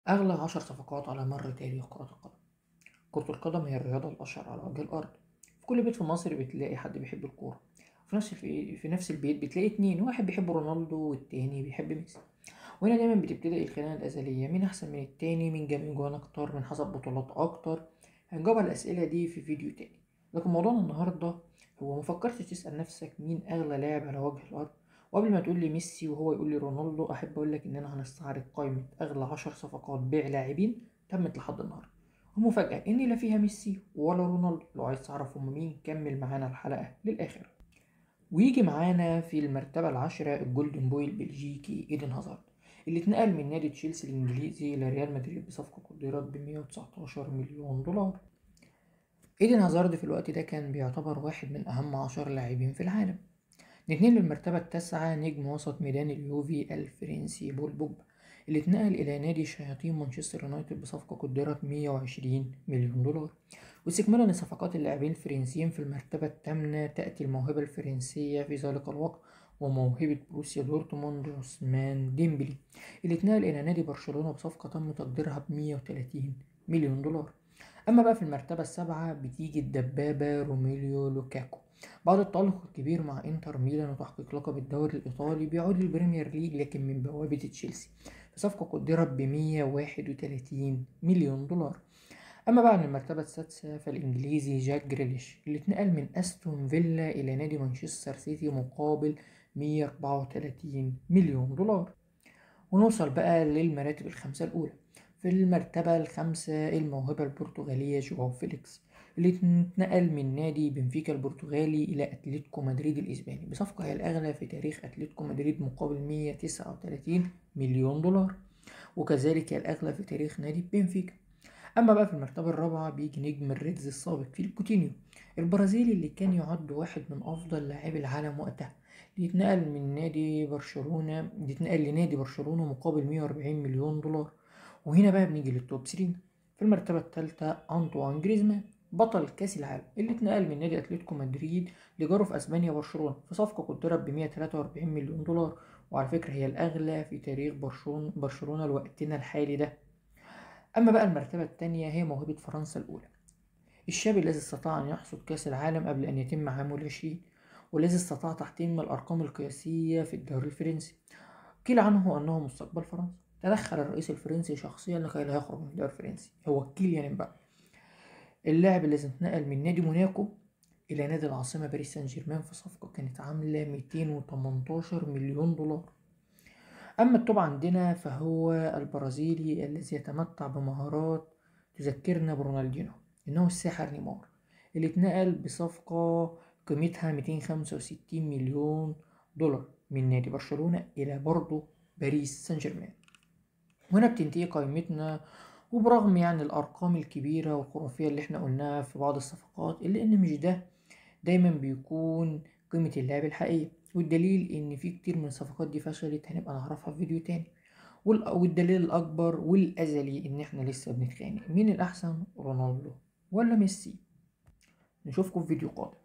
أغلى 10 صفقات على مر تاريخ كرة القدم. كرة القدم هي الرياضة الأشهر على وجه الأرض. في كل بيت في مصر بتلاقي حد بيحب الكورة. في نفس البيت بتلاقي اتنين، واحد بيحب رونالدو والتاني بيحب ميسي. وهنا دايما بتبتدئ الخناقة الأزلية، مين أحسن من التاني، مين جاب جوان أكتر، من حسب بطولات أكتر. هنجاوب على الأسئلة دي في فيديو تاني. لكن موضوعنا النهاردة هو مفكرتش تسأل نفسك مين أغلى لاعب على وجه الأرض؟ وقبل ما تقول لي ميسي وهو يقول لي رونالدو، أحب أقول لك إننا هنستعرض قائمة أغلى 10 صفقات بيع لاعبين تمت لحد النهاردة. ومفاجأة إن لا فيها ميسي ولا رونالدو. لو عايز تعرف هم مين كمل معانا الحلقة للآخر. ويجي معانا في المرتبة العاشرة الجولدن بوي البلجيكي إيدن هازارد، اللي اتنقل من نادي تشيلسي الإنجليزي لريال مدريد بصفقة قدرت ب119 مليون دولار. إيدن هازارد في الوقت ده كان بيعتبر واحد من أهم 10 لاعبين في العالم. نتنقل للمرتبة التاسعة نجم وسط ميدان اليوفي الفرنسي بول بوجبا، اللي اتنقل إلى نادي شياطين مانشستر يونايتد بصفقة قدرت 120 مليون دولار. واستكمالا لصفقات اللاعبين الفرنسيين في المرتبة الثامنة تأتي الموهبة الفرنسية في ذلك الوقت وموهبة بروسيا دورتموند عثمان ديمبلي، اللي اتنقل إلى نادي برشلونة بصفقة تم تقديرها ب130 مليون دولار. أما بقى في المرتبة السابعة بتيجي الدبابة روميليو لوكاكو. بعد التألق الكبير مع انتر ميلان وتحقيق لقب الدوري الإيطالي بيعود للبريمير ليج، لكن من بوابة تشيلسي في صفقة قدرت ب131 مليون دولار. أما بقى من المرتبة السادسة فالإنجليزي جاك جريليش، اللي اتنقل من أستون فيلا إلى نادي مانشستر سيتي مقابل 134 مليون دولار. ونوصل بقى للمراتب الخمسة الأولى. في المرتبة الخامسة الموهبة البرتغالية جواو فيليكس، اللي اتنقل من نادي بنفيكا البرتغالي إلى أتلتيكو مدريد الإسباني بصفقة هي الأغلى في تاريخ أتلتيكو مدريد مقابل 139 مليون دولار، وكذلك هي الأغلى في تاريخ نادي بنفيكا. أما بقى في المرتبة الرابعة بيجي نجم الريدز السابق فيليب كوتينيو، البرازيلي اللي كان يعد واحد من أفضل لاعبي العالم وقتها، يتنقل لنادي برشلونة مقابل 140 مليون دولار. وهنا بقى بنيجي للتوب 3. في المرتبة الثالثة أنطوان جريزمان، بطل كأس العالم، اللي اتنقل من نادي أتلتيكو مدريد لجاره في أسبانيا برشلونة في صفقة قدرت ب 143 مليون دولار، وعلى فكرة هي الأغلى في تاريخ برشلونة لوقتنا الحالي ده. أما بقى المرتبة الثانية هي موهبة فرنسا الأولى، الشاب الذي استطاع أن يحصد كأس العالم قبل أن يتم عامه العشرين، والذي استطاع تحطيم الأرقام القياسية في الدوري الفرنسي. قيل عنه أنه مستقبل فرنسا. تدخل الرئيس الفرنسي شخصيا لكي لا يخرج من الدوري الفرنسي، هو كيليان امبابي، اللاعب الذي انتقل من نادي موناكو إلى نادي العاصمة باريس سان جيرمان في صفقة كانت عاملة 218 مليون دولار. أما التوب عندنا فهو البرازيلي الذي يتمتع بمهارات تذكرنا برونالدينو، إنه الساحر نيمار، اللي اتنقل بصفقة قيمتها 265 مليون دولار من نادي برشلونة إلى برضه باريس سان جيرمان. وهنا بتنتهي قائمتنا، وبرغم يعني الأرقام الكبيرة والخرافية اللي احنا قلناها في بعض الصفقات، إلا إن مش ده دايما بيكون قيمة اللاعب الحقيقية. والدليل إن في كتير من الصفقات دي فشلت، هنبقى نعرفها في فيديو تاني. والدليل الأكبر والأزلي إن احنا لسه بنتخانق مين الأحسن، رونالدو ولا ميسي. نشوفكم في فيديو قادم.